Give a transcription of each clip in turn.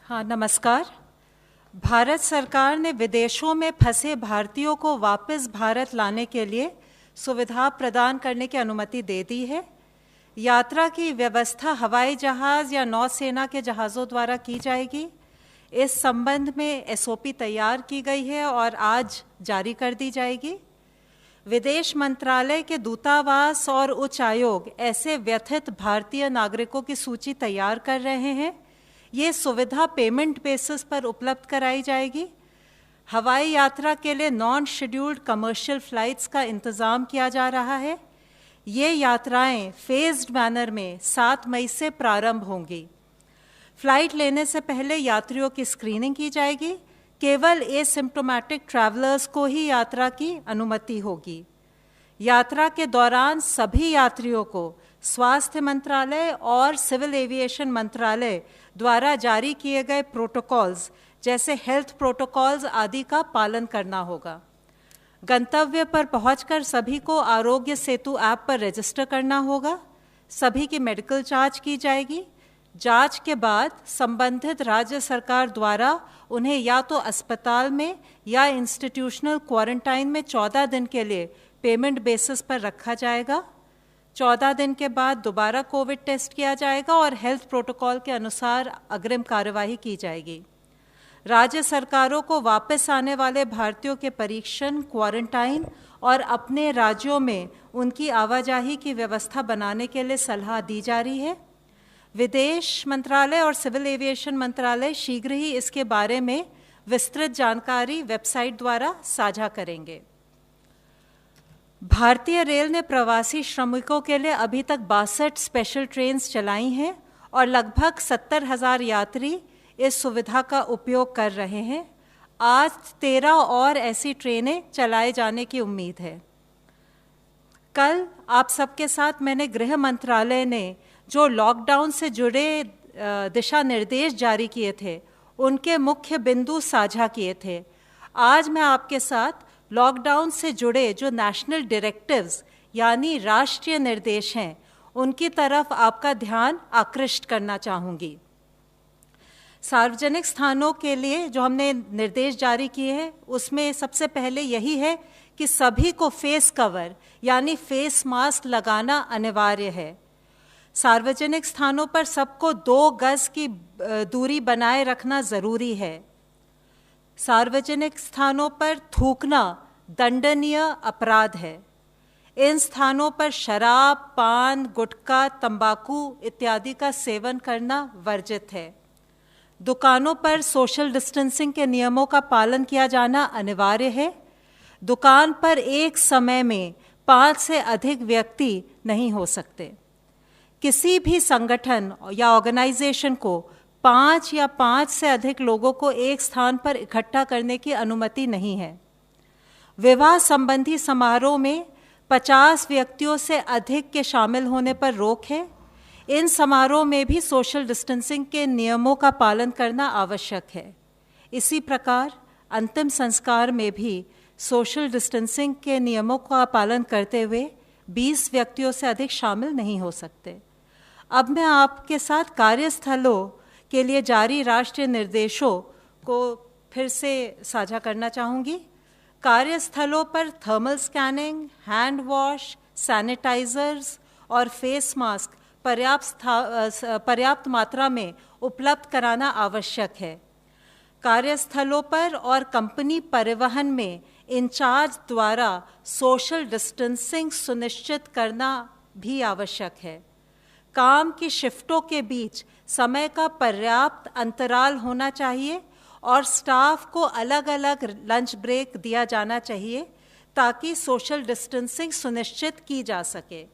हाँ, नमस्कार। भारत सरकार ने विदेशों में फंसे भारतीयों को वापस भारत लाने के लिए सुविधा प्रदान करने की अनुमति दे दी है। यात्रा की व्यवस्था हवाई जहाज़ या नौसेना के जहाज़ों द्वारा की जाएगी। इस संबंध में एसओपी तैयार की गई है और आज जारी कर दी जाएगी। विदेश मंत्रालय के दूतावास और उच्च आयोग ऐसे व्यथित भारतीय नागरिकों की सूची तैयार कर रहे हैं। ये सुविधा पेमेंट बेसिस पर उपलब्ध कराई जाएगी। हवाई यात्रा के लिए नॉन शेड्यूल्ड कमर्शियल फ़्लाइट्स का इंतज़ाम किया जा रहा है। ये यात्राएं फेज्ड मैनर में 7 मई से प्रारंभ होंगी। फ़्लाइट लेने से पहले यात्रियों की स्क्रीनिंग की जाएगी। केवल एसिम्प्टोमेटिक ट्रैवलर्स को ही यात्रा की अनुमति होगी। यात्रा के दौरान सभी यात्रियों को स्वास्थ्य मंत्रालय और सिविल एविएशन मंत्रालय द्वारा जारी किए गए प्रोटोकॉल्स जैसे हेल्थ प्रोटोकॉल्स आदि का पालन करना होगा। गंतव्य पर पहुंचकर सभी को आरोग्य सेतु ऐप पर रजिस्टर करना होगा। सभी की मेडिकल जांच की जाएगी। जांच के बाद संबंधित राज्य सरकार द्वारा उन्हें या तो अस्पताल में या इंस्टीट्यूशनल क्वारंटाइन में 14 दिन के लिए पेमेंट बेसिस पर रखा जाएगा। 14 दिन के बाद दोबारा कोविड टेस्ट किया जाएगा और हेल्थ प्रोटोकॉल के अनुसार अग्रिम कार्यवाही की जाएगी। राज्य सरकारों को वापस आने वाले भारतीयों के परीक्षण, क्वारंटाइन और अपने राज्यों में उनकी आवाजाही की व्यवस्था बनाने के लिए सलाह दी जा रही है। विदेश मंत्रालय और सिविल एविएशन मंत्रालय शीघ्र ही इसके बारे में विस्तृत जानकारी वेबसाइट द्वारा साझा करेंगे। भारतीय रेल ने प्रवासी श्रमिकों के लिए अभी तक 62 स्पेशल ट्रेन्स चलाई हैं और लगभग 70,000 यात्री इस सुविधा का उपयोग कर रहे हैं। आज 13 और ऐसी ट्रेनें चलाए जाने की उम्मीद है। कल आप सबके साथ मैंने गृह मंत्रालय ने जो लॉकडाउन से जुड़े दिशा निर्देश जारी किए थे उनके मुख्य बिंदु साझा किए थे। आज मैं आपके साथ लॉकडाउन से जुड़े जो नेशनल डायरेक्टिव्स यानी राष्ट्रीय निर्देश हैं उनकी तरफ आपका ध्यान आकृष्ट करना चाहूँगी। सार्वजनिक स्थानों के लिए जो हमने निर्देश जारी किए हैं उसमें सबसे पहले यही है कि सभी को फेस कवर यानी फेस मास्क लगाना अनिवार्य है। सार्वजनिक स्थानों पर सबको 2 गज की दूरी बनाए रखना ज़रूरी है। सार्वजनिक स्थानों पर थूकना दंडनीय अपराध है। इन स्थानों पर शराब, पान, गुटखा, तंबाकू इत्यादि का सेवन करना वर्जित है। दुकानों पर सोशल डिस्टेंसिंग के नियमों का पालन किया जाना अनिवार्य है। दुकान पर एक समय में 5 से अधिक व्यक्ति नहीं हो सकते। किसी भी संगठन या ऑर्गेनाइजेशन को 5 या 5 से अधिक लोगों को एक स्थान पर इकट्ठा करने की अनुमति नहीं है। विवाह संबंधी समारोह में 50 व्यक्तियों से अधिक के शामिल होने पर रोक है। इन समारोह में भी सोशल डिस्टेंसिंग के नियमों का पालन करना आवश्यक है। इसी प्रकार अंतिम संस्कार में भी सोशल डिस्टेंसिंग के नियमों का पालन करते हुए 20 व्यक्तियों से अधिक शामिल नहीं हो सकते। अब मैं आपके साथ कार्यस्थलों के लिए जारी राष्ट्रीय निर्देशों को फिर से साझा करना चाहूँगी। कार्यस्थलों पर thermal scanning, hand wash, sanitisers और फेस मास्क पर्याप्त मात्रा में उपलब्ध कराना आवश्यक है। कार्यस्थलों पर और कंपनी परिवहन में इंचार्ज द्वारा सोशल डिस्टेंसिंग सुनिश्चित करना भी आवश्यक है। काम की शिफ्टों के बीच समय का पर्याप्त अंतराल होना चाहिए और स्टाफ को अलग अलग लंच ब्रेक दिया जाना चाहिए ताकि सोशल डिस्टेंसिंग सुनिश्चित की जा सके।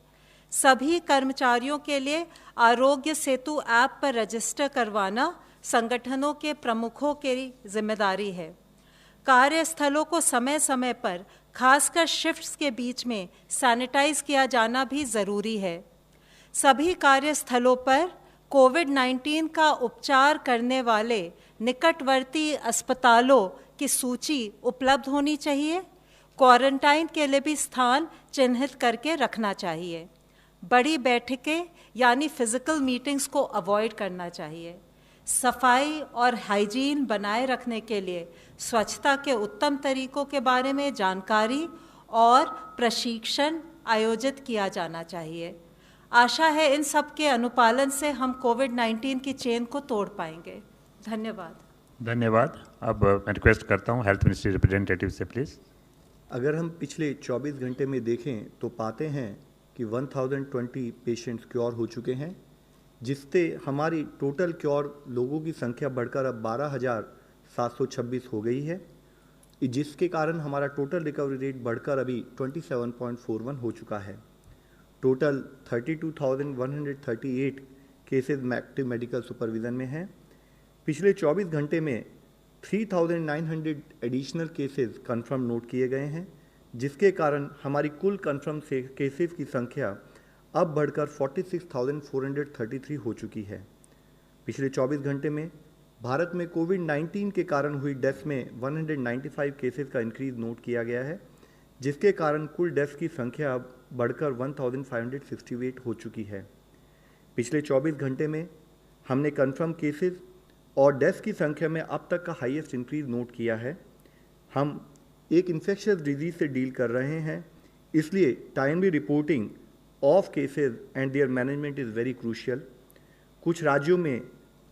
सभी कर्मचारियों के लिए आरोग्य सेतु ऐप पर रजिस्टर करवाना संगठनों के प्रमुखों की जिम्मेदारी है। कार्यस्थलों को समय समय पर खासकर शिफ्ट्स के बीच में सैनिटाइज किया जाना भी ज़रूरी है। सभी कार्यस्थलों पर कोविड-19 का उपचार करने वाले निकटवर्ती अस्पतालों की सूची उपलब्ध होनी चाहिए। क्वारंटाइन के लिए भी स्थान चिन्हित करके रखना चाहिए। बड़ी बैठकें यानी फिजिकल मीटिंग्स को अवॉइड करना चाहिए। सफाई और हाइजीन बनाए रखने के लिए स्वच्छता के उत्तम तरीकों के बारे में जानकारी और प्रशिक्षण आयोजित किया जाना चाहिए। आशा है इन सब के अनुपालन से हम कोविड-19 की चेन को तोड़ पाएंगे। धन्यवाद। धन्यवाद। अब मैं रिक्वेस्ट करता हूँ हेल्थ मिनिस्ट्री रिप्रेजेंटेटिव से प्लीज़। अगर हम पिछले 24 घंटे में देखें तो पाते हैं कि 1020 पेशेंट्स क्योर हो चुके हैं, जिससे हमारी टोटल क्योर लोगों की संख्या बढ़कर अब 12,726 हो गई है, जिसके कारण हमारा टोटल रिकवरी रेट बढ़कर अभी 27.41 हो चुका है। Total 32,138 cases active medical supervision में हैं। पिछले 24 घंटे में 3,900 एडिशनल केसेस कंफर्म नोट किए गए हैं, जिसके कारण हमारी कुल कंफर्म केसेस की संख्या अब बढ़कर 46,433 हो चुकी है। पिछले 24 घंटे में भारत में कोविड-19 के कारण हुई डेथ्स में 195 केसेस का इंक्रीज नोट किया गया है, जिसके कारण कुल डेथ्स की संख्या अब बढ़कर 1,568 हो चुकी है। पिछले 24 घंटे में हमने कंफर्म केसेस और डेथ्स की संख्या में अब तक का हाईएस्ट इंक्रीज नोट किया है। हम एक इन्फेक्शियस डिजीज से डील कर रहे हैं, इसलिए timely reporting of cases and there management is very crucial. कुछ राज्यों में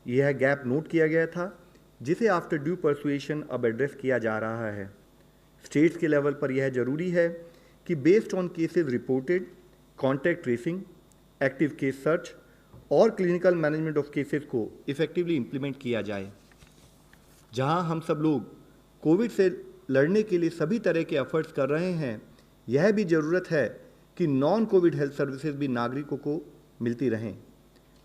यह गैप नोट किया गया था, जिसे आफ्टर ड्यू परसुएशन अब एड्रेस किया जा रहा है। स्टेट्स के लेवल पर यह जरूरी है कि based on cases reported, contact tracing, active case search और क्लिनिकल मैनेजमेंट ऑफ केसेस को इफेक्टिवली इम्प्लीमेंट किया जाए। जहां हम सब लोग कोविड से लड़ने के लिए सभी तरह के एफर्ट्स कर रहे हैं, यह भी ज़रूरत है कि नॉन कोविड हेल्थ सर्विसेज भी नागरिकों को मिलती रहें।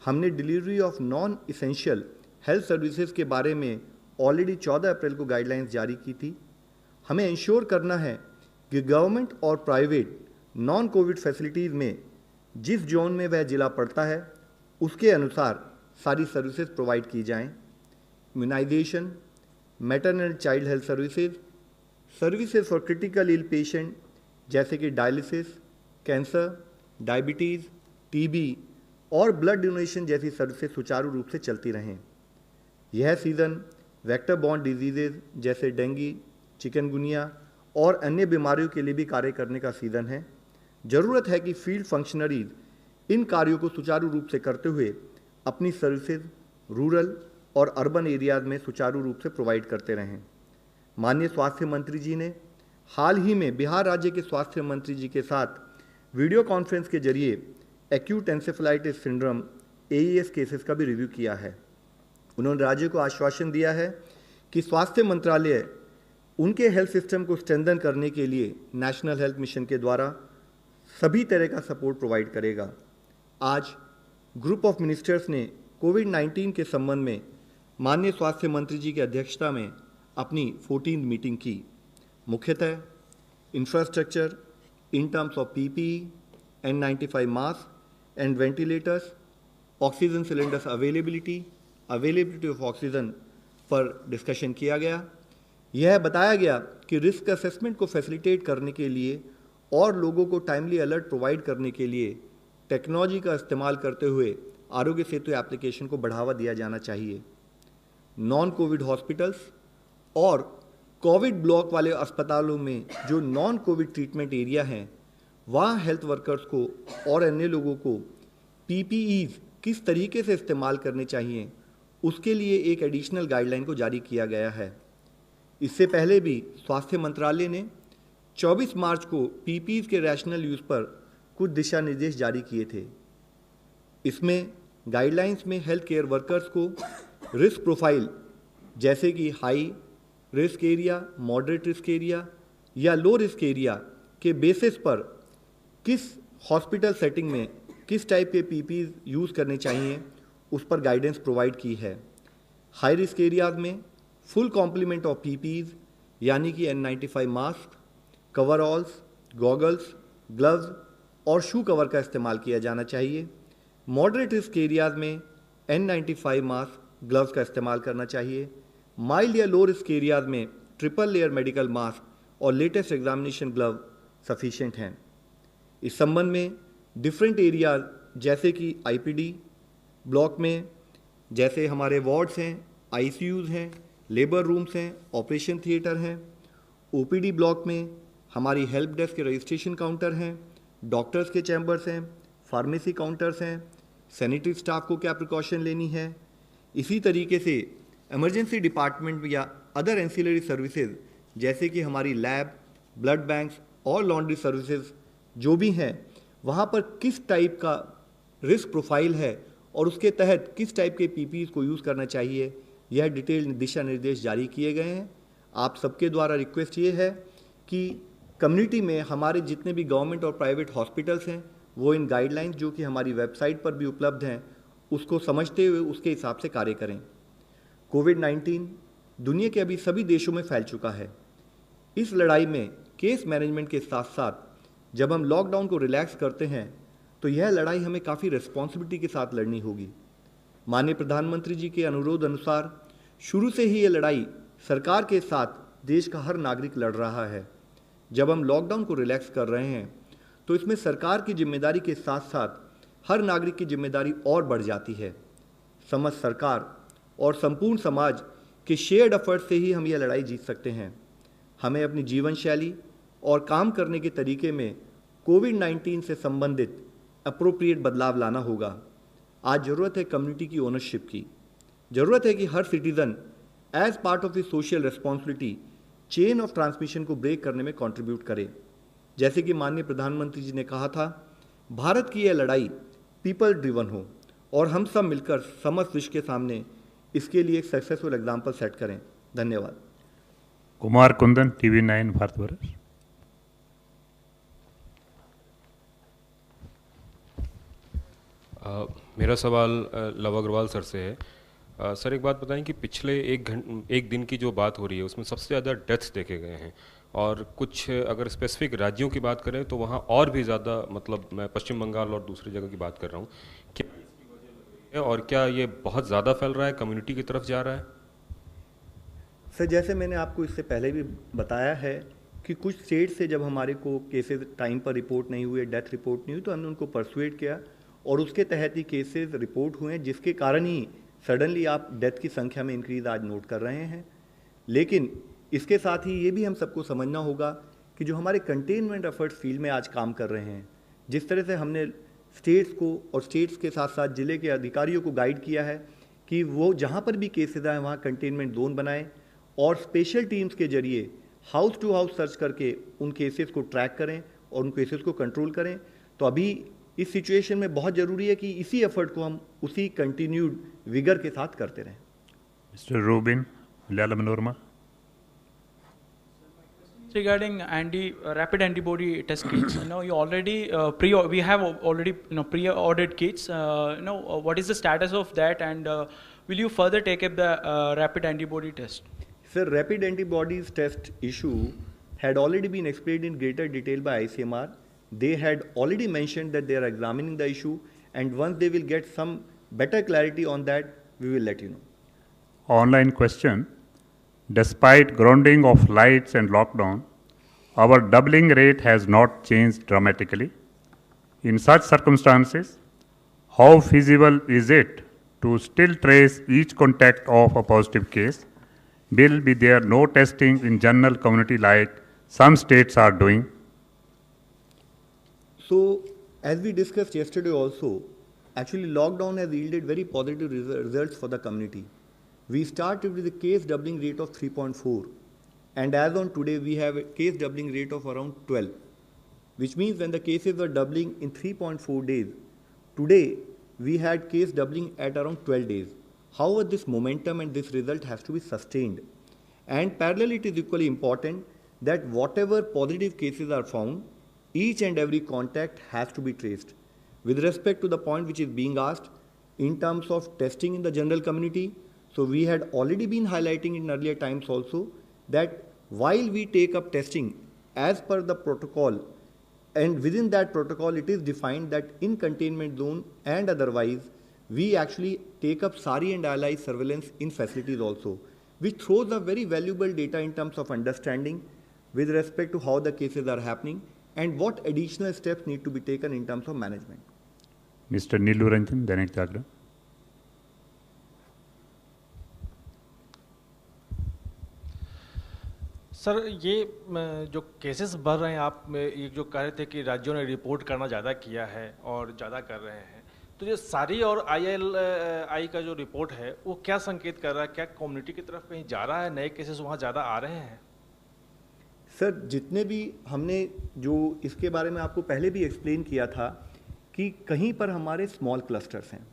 हमने delivery of non essential health services के बारे में ऑलरेडी 14 अप्रैल को गाइडलाइंस जारी की थी। हमें इंश्योर करना है कि गवर्नमेंट और प्राइवेट नॉन कोविड फैसिलिटीज़ में जिस जोन में वह जिला पड़ता है, उसके अनुसार सारी सर्विसेज प्रोवाइड की जाएं। Immunisation, maternal and child health services, services for critical ill patient जैसे कि डायलिसिस, कैंसर, डायबिटीज़, टीबी और ब्लड डोनेशन जैसी सर्विसेज सुचारू रूप से चलती रहें। यह सीज़न वेक्टर बॉर्न डिजीजेज जैसे डेंगू, चिकनगुनिया और अन्य बीमारियों के लिए भी कार्य करने का सीज़न है। ज़रूरत है कि फील्ड फंक्शनरीज इन कार्यों को सुचारू रूप से करते हुए अपनी सर्विसेज रूरल और अर्बन एरियाज में सुचारू रूप से प्रोवाइड करते रहें। माननीय स्वास्थ्य मंत्री जी ने हाल ही में बिहार राज्य के स्वास्थ्य मंत्री जी के साथ वीडियो कॉन्फ्रेंस के जरिए acute encephalitis syndrome AES cases का भी रिव्यू किया है। उन्होंने राज्य को आश्वासन दिया है कि स्वास्थ्य मंत्रालय उनके हेल्थ सिस्टम को स्ट्रेंथन करने के लिए नेशनल हेल्थ मिशन के द्वारा सभी तरह का सपोर्ट प्रोवाइड करेगा। आज ग्रुप ऑफ मिनिस्टर्स ने कोविड-19 के संबंध में माननीय स्वास्थ्य मंत्री जी की अध्यक्षता में अपनी 14वीं मीटिंग की। मुख्यतः infrastructure in terms of PPE, N95 mask and ventilators, oxygen cylinders availability of oxygen पर डिस्कशन किया गया। यह बताया गया कि रिस्क असेसमेंट को फैसिलिटेट करने के लिए और लोगों को टाइमली अलर्ट प्रोवाइड करने के लिए टेक्नोलॉजी का इस्तेमाल करते हुए आरोग्य सेतु एप्लीकेशन को बढ़ावा दिया जाना चाहिए। नॉन कोविड हॉस्पिटल्स और कोविड ब्लॉक वाले अस्पतालों में जो नॉन कोविड ट्रीटमेंट एरिया हैं, वहाँ हेल्थ वर्कर्स को और अन्य लोगों को PPEs किस तरीके से इस्तेमाल करने चाहिए, उसके लिए एक एडिशनल गाइडलाइन को जारी किया गया है। इससे पहले भी स्वास्थ्य मंत्रालय ने 24 मार्च को PPEs के रैशनल यूज़ पर कुछ दिशा निर्देश जारी किए थे। इसमें गाइडलाइंस में हेल्थ केयर वर्कर्स को रिस्क प्रोफाइल जैसे कि high risk area, moderate risk area या लो रिस्क एरिया के बेसिस पर किस हॉस्पिटल सेटिंग में किस टाइप के PPEs यूज़ करने चाहिए, उस पर गाइडेंस प्रोवाइड की है। हाई रिस्क एरियाज में फुल कॉम्प्लीमेंट ऑफ PPEs यानी कि N95 मास्क, कवरऑल्स, गॉगल्स, ग्लव्स और शू कवर का इस्तेमाल किया जाना चाहिए। मॉडरेट रिस्क एरियाज में N95 मास्क, ग्लव्स का इस्तेमाल करना चाहिए। माइल्ड या लो रिस्क एरियाज में ट्रिपल लेयर मेडिकल मास्क और लेटेस्ट एग्जामिनेशन ग्लव सफिशिएंट हैं। इस संबंध में डिफरेंट एरियाज जैसे कि IPD ब्लॉक में जैसे हमारे वार्ड्स हैं, आईसीयूज़ हैं, लेबर रूम्स हैं, ऑपरेशन थिएटर हैं। ओपीडी ब्लॉक में हमारी हेल्प डेस्क के रजिस्ट्रेशन काउंटर हैं, डॉक्टर्स के चैम्बर्स हैं, फार्मेसी काउंटर्स हैं, सैनिटरी स्टाफ को क्या प्रिकॉशन लेनी है। इसी तरीके से इमरजेंसी डिपार्टमेंट या अदर एंसिलरी सर्विसेज जैसे कि हमारी लैब, ब्लड बैंक्स और लॉन्ड्री सर्विसेज जो भी हैं, वहाँ पर किस टाइप का रिस्क प्रोफाइल है और उसके तहत किस टाइप के पीपीईज को यूज़ करना चाहिए, यह डिटेल दिशा निर्देश जारी किए गए हैं। आप सबके द्वारा रिक्वेस्ट ये है कि कम्युनिटी में हमारे जितने भी गवर्नमेंट और प्राइवेट हॉस्पिटल्स हैं वो इन गाइडलाइंस जो कि हमारी वेबसाइट पर भी उपलब्ध हैं उसको समझते हुए उसके हिसाब से कार्य करें। कोविड-19 दुनिया के अभी सभी देशों में फैल चुका है। इस लड़ाई में केस मैनेजमेंट के साथ साथ जब हम लॉकडाउन को रिलैक्स करते हैं तो यह लड़ाई हमें काफ़ी रिस्पॉन्सिबिलिटी के साथ लड़नी होगी। माननीय प्रधानमंत्री जी के अनुरोध अनुसार शुरू से ही ये लड़ाई सरकार के साथ देश का हर नागरिक लड़ रहा है। जब हम लॉकडाउन को रिलैक्स कर रहे हैं तो इसमें सरकार की जिम्मेदारी के साथ साथ हर नागरिक की जिम्मेदारी और बढ़ जाती है। समस्त सरकार और संपूर्ण समाज के शेयर्ड एफर्ट से ही हम यह लड़ाई जीत सकते हैं। हमें अपनी जीवन शैली और काम करने के तरीके में कोविड-19 से संबंधित अप्रोप्रिएट बदलाव लाना होगा। आज ज़रूरत है कम्युनिटी की ओनरशिप की। ज़रूरत है कि हर citizen as part of the social responsibility chain of transmission को ब्रेक करने में कंट्रीब्यूट करे। जैसे कि माननीय प्रधानमंत्री जी ने कहा था, भारत की यह लड़ाई पीपल ड्रिवन हो और हम सब मिलकर समस्त विश्व के सामने इसके लिए एक सक्सेसफुल एग्जाम्पल सेट करें। धन्यवाद। कुमार कुंदन, TV9 भारतवर्ष। मेरा सवाल लव अग्रवाल सर से है। सर एक बात बताएं कि पिछले एक दिन की जो बात हो रही है उसमें सबसे ज़्यादा डेथ्स देखे गए हैं और कुछ अगर स्पेसिफिक राज्यों की बात करें तो वहाँ और भी ज़्यादा, मतलब मैं पश्चिम बंगाल और दूसरी जगह की बात कर रहा हूँ, क्या इसकी वजह है और क्या ये बहुत ज़्यादा फैल रहा है, कम्युनिटी की तरफ जा रहा है? सर जैसे मैंने आपको इससे पहले भी बताया है कि कुछ स्टेट से जब हमारे को केसेस टाइम पर रिपोर्ट नहीं हुए, डेथ रिपोर्ट नहीं हुई, तो हमने उनको परसुएट किया और उसके तहत ही केसेस रिपोर्ट हुए, जिसके कारण ही सडनली आप डेथ की संख्या में इंक्रीज आज नोट कर रहे हैं। लेकिन इसके साथ ही ये भी हम सबको समझना होगा कि जो हमारे कंटेनमेंट एफर्ट्स फील्ड में आज काम कर रहे हैं, जिस तरह से हमने स्टेट्स को और स्टेट्स के साथ साथ ज़िले के अधिकारियों को गाइड किया है कि वो जहाँ पर भी केसेस आए वहाँ कंटेनमेंट जोन बनाएं और स्पेशल टीम्स के जरिए हाउस टू हाउस सर्च करके उन केसेस को ट्रैक करें और उन केसेस को कंट्रोल करें। तो अभी इस सिचुएशन में बहुत ज़रूरी है कि इसी एफर्ट को हम उसी कंटिन्यूड विगर के साथ करते रहें। Mister Rubin, Malayalam Manorama. Regarding rapid antibody test kits, you already we have already pre-ordered kits. What is the status of that, and will you further take up the rapid antibody test? Sir, rapid antibodies test issue had already been explained in greater detail by ICMR. They had already mentioned that they are examining the issue, and once they will get some better clarity on that, we will let you know. Online question. Despite grounding of lights and lockdown, our doubling rate has not changed dramatically. In such circumstances, how feasible is it to still trace each contact of a positive case? Will be there no testing in general community like some states are doing? So, as we discussed yesterday also, actually lockdown has yielded very positive results for the community. We started with a case doubling rate of 3.4, and as on today we have a case doubling rate of around 12, which means when the cases were doubling in 3.4 days, today we had case doubling at around 12 days. However, this momentum and this result has to be sustained, and parallel it is equally important that whatever positive cases are found, each and every contact has to be traced. With respect to the point which is being asked in terms of testing in the general community, so we had already been highlighting in earlier times also that while we take up testing as per the protocol, and within that protocol it is defined that in containment zone and otherwise we actually take up SARI and allied surveillance in facilities also, which throws up very valuable data in terms of understanding with respect to how the cases are happening and what additional steps need to be taken in terms of management. Mr. Neelu Ranjan, Dainik Jagran. Sir ये जो cases बढ़ रहे हैं, आप ये जो कह रहे थे कि राज्यों ने रिपोर्ट करना ज़्यादा किया है और ज़्यादा कर रहे हैं, तो ये सारी और ILI का जो रिपोर्ट है वो क्या संकेत कर रहा है? क्या कम्युनिटी की तरफ कहीं जा रहा है, नए केसेस वहाँ ज़्यादा आ रहे हैं? सर जितने भी हमने जो इसके बारे में आपको पहले भी एक्सप्लेन किया था कि कहीं पर हमारे स्मॉल क्लस्टर्स हैं,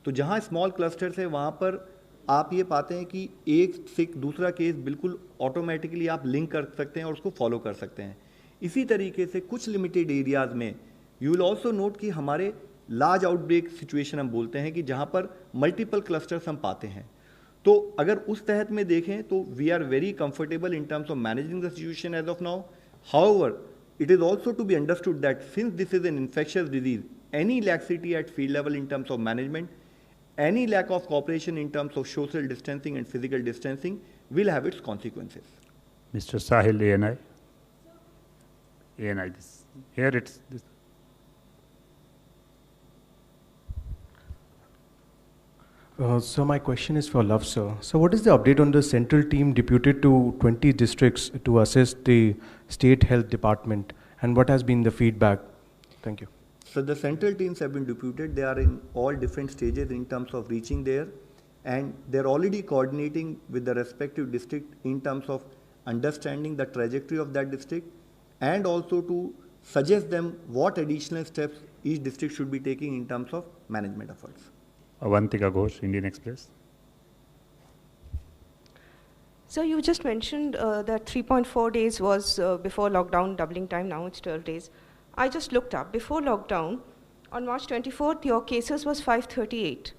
तो जहाँ स्मॉल क्लस्टर्स है वहाँ पर आप ये पाते हैं कि एक से दूसरा केस बिल्कुल ऑटोमेटिकली आप लिंक कर सकते हैं और उसको फॉलो कर सकते हैं। इसी तरीके से कुछ लिमिटेड एरियाज़ में यू विल ऑल्सो नोट कि हमारे लार्ज आउटब्रेक सिचुएशन हम बोलते हैं कि जहाँ पर मल्टीपल क्लस्टर्स हम पाते हैं। तो अगर उस तहत में देखें तो we are very comfortable in terms of managing the situation as of now. However it is also to be understood that since this is an infectious disease, any laxity at field level in terms of management, any lack of cooperation in terms of social distancing and physical distancing will have its consequences. Mr. Sahil, ANI. ANI, this. Here it's this. So my question is for Love, sir. So what is the update on the central team deputed to 20 districts to assist the state health department, and what has been the feedback? Thank you. So the central teams have been deputed. They are in all different stages in terms of reaching there, and they're already coordinating with the respective district in terms of understanding the trajectory of that district, and also to suggest them what additional steps each district should be taking in terms of management efforts. Avantika Ghosh, Indian Express. So you just mentioned that 3.4 days was before lockdown, doubling time, now it's 12 days. I just looked up, before lockdown, on March 24th, your cases was 538.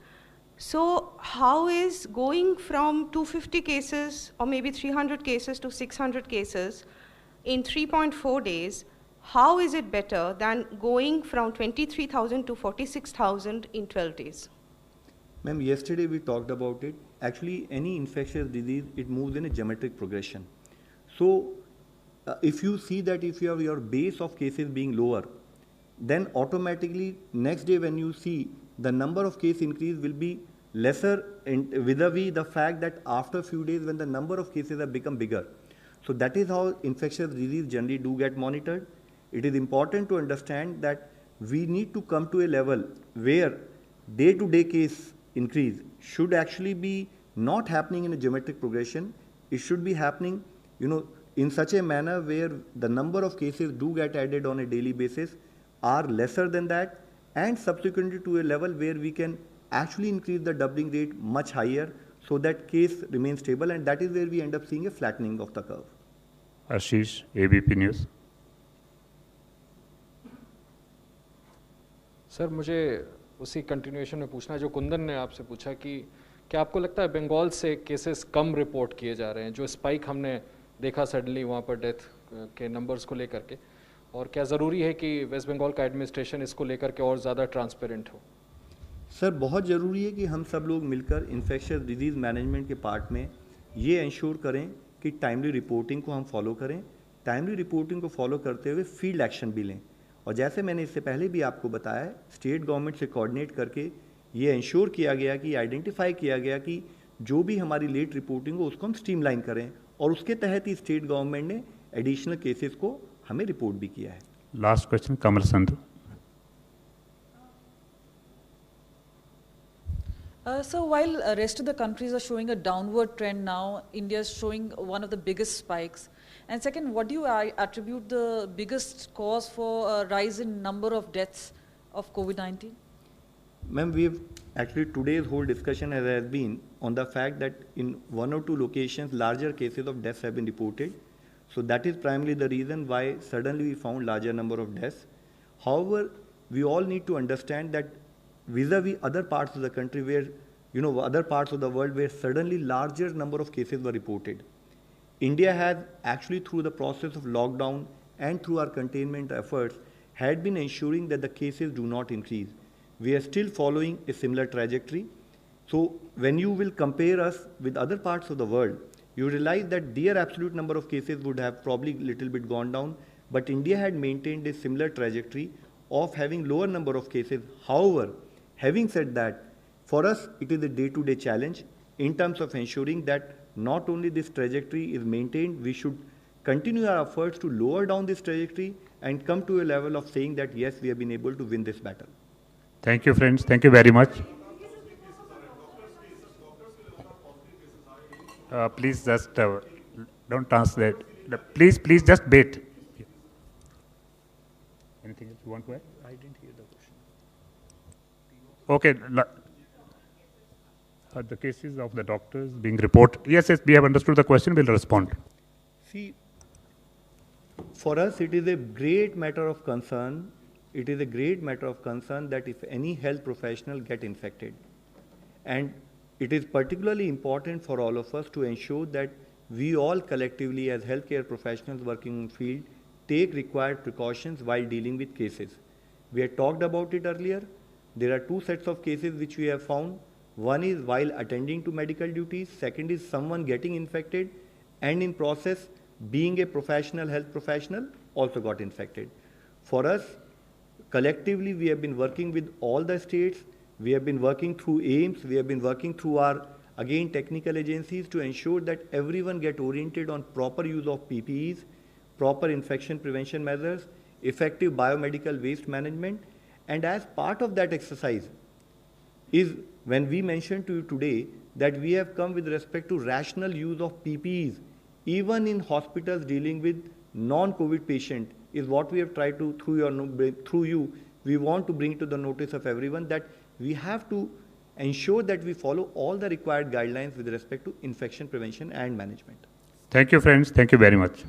So how is going from 250 cases or maybe 300 cases to 600 cases in 3.4 days, how is it better than going from 23,000 to 46,000 in 12 days? Ma'am, yesterday we talked about it. Actually, any infectious disease, it moves in a geometric progression. So, if you see that if you have your base of cases being lower, then automatically next day when you see the number of case increase will be lesser vis-a-vis the fact that after a few days when the number of cases have become bigger. So that is how infectious disease generally do get monitored. It is important to understand that we need to come to a level where day-to-day case increase should actually be not happening in a geometric progression. It should be happening, in such a manner where the number of cases do get added on a daily basis are lesser than that, and subsequently to a level where we can actually increase the doubling rate much higher so that case remains stable, and that is where we end up seeing a flattening of the curve. Ashish, ABP News. Sir मुझे उसी continuation में पूछना है जो कुंदन ने आपसे पूछा कि क्या आपको लगता है बंगाल से केसेस कम रिपोर्ट किए जा रहे हैं, जो स्पाइक हमने देखा सडनली वहाँ पर डेथ के नंबर्स को लेकर के, और क्या ज़रूरी है कि वेस्ट बंगाल का एडमिनिस्ट्रेशन इसको लेकर के और ज़्यादा ट्रांसपेरेंट हो? सर बहुत ज़रूरी है कि हम सब लोग मिलकर इन्फेक्शियस डिजीज़ मैनेजमेंट के पार्ट में ये इंश्योर करें कि टाइमली रिपोर्टिंग को हम फॉलो करें, टाइमली रिपोर्टिंग को फॉलो करते हुए फील्ड एक्शन भी लें। और जैसे मैंने इससे पहले भी आपको बताया, स्टेट गवर्नमेंट से कोऑर्डिनेट करके ये इंश्योर किया गया कि आइडेंटिफाई किया गया कि जो भी हमारी लेट रिपोर्टिंग हो उसको हम स्ट्रीमलाइन करें, और उसके तहत ही स्टेट गवर्नमेंट ने एडिशनल केसेस को हमें रिपोर्ट भी किया है। Last question Kamal Sandhu. So while rest of the countries are showing a downward trend now, India is showing one of the biggest spikes. And second, what do you attribute the biggest cause for a rise in number of deaths of COVID-19? Ma'am, we've actually today's whole discussion has been on the fact that in one or two locations larger cases of deaths have been reported. So that is primarily the reason why suddenly we found larger number of deaths. However, we all need to understand that vis-a-vis other parts of the country where, other parts of the world where suddenly larger number of cases were reported, India has actually through the process of lockdown and through our containment efforts had been ensuring that the cases do not increase. We are still following a similar trajectory. So when you will compare us with other parts of the world, you realize that their absolute number of cases would have probably little bit gone down, but India had maintained a similar trajectory of having lower number of cases. However, having said that, for us it is a day-to-day challenge in terms of ensuring that not only this trajectory is maintained, we should continue our efforts to lower down this trajectory and come to a level of saying that yes, we have been able to win this battle. Thank you, friends. Thank you very much. Please just don't translate. Please just wait. Anything else you want to add? I didn't hear the question. Okay. The cases of the doctors being reported. Yes, we have understood the question. We'll respond. See, for us, it is a great matter of concern. It is a great matter of concern that if any health professional get infected, and it is particularly important for all of us to ensure that we all collectively as healthcare professionals working in the field take required precautions while dealing with cases. We had talked about it earlier. There are two sets of cases which we have found. One is while attending to medical duties. Second is someone getting infected and in process being a professional, health professional, also got infected. For us, collectively, we have been working with all the states. We have been working through AIMS. We have been working through our, again, technical agencies to ensure that everyone get oriented on proper use of PPEs, proper infection prevention measures, effective biomedical waste management. And as part of that exercise is when we mentioned to you today that we have come with respect to rational use of PPEs, even in hospitals dealing with non-COVID patient, is what we have tried to, through you, we want to bring to the notice of everyone that we have to ensure that we follow all the required guidelines with respect to infection prevention and management. Thank you, friends. Thank you very much.